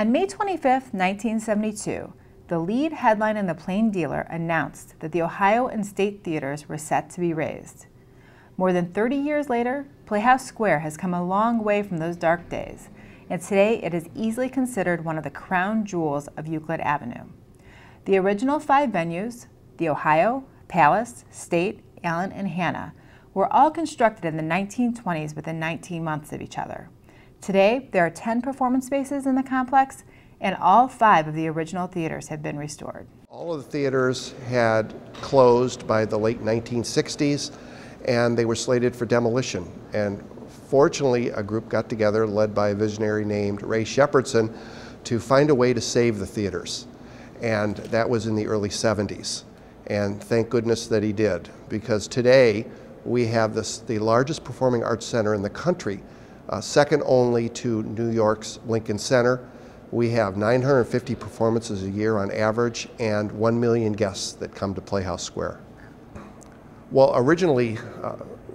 On May 25, 1972, the lead headline in the Plain Dealer announced that the Ohio and state theaters were set to be razed. More than 30 years later, Playhouse Square has come a long way from those dark days, and today it is easily considered one of the crown jewels of Euclid Avenue. The original 5 venues, the Ohio, Palace, State, Allen, and Hannah, were all constructed in the 1920s within 19 months of each other. Today, there are 10 performance spaces in the complex, and all 5 of the original theaters have been restored. All of the theaters had closed by the late 1960s, and they were slated for demolition. And fortunately, a group got together, led by a visionary named Ray Shepherdson, to find a way to save the theaters. And that was in the early 70s. And thank goodness that he did, because today we have the largest performing arts center in the country, second only to New York's Lincoln Center. We have 950 performances a year on average and 1 million guests that come to Playhouse Square. Well, originally,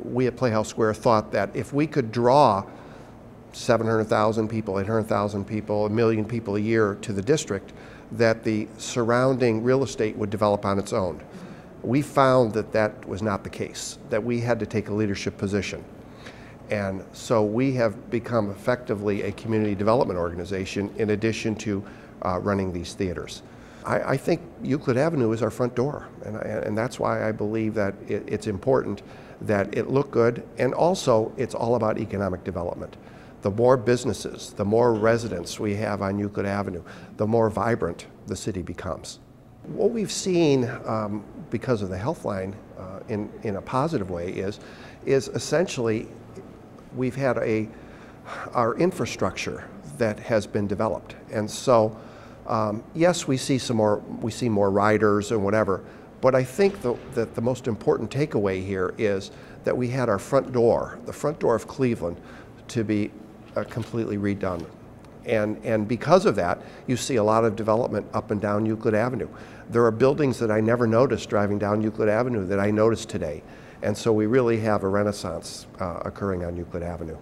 we at Playhouse Square thought that if we could draw 700,000 people, 800,000 people, 1 million people a year to the district, that the surrounding real estate would develop on its own. We found that that was not the case, that we had to take a leadership position. And so we have become effectively a community development organization in addition to running these theaters. I think Euclid Avenue is our front door, and that's why I believe that it's important that it look good, and also it's all about economic development. The more businesses, the more residents we have on Euclid Avenue, the more vibrant the city becomes. What we've seen because of the Healthline in a positive way is essentially we've had our infrastructure that has been developed, and so yes, we see more riders and whatever, but I think that the most important takeaway here is that we had our front door, the front door of Cleveland, to be completely redone. And because of that, you see a lot of development up and down Euclid Avenue. There are buildings that I never noticed driving down Euclid Avenue that I noticed today. And so we really have a renaissance occurring on Euclid Avenue.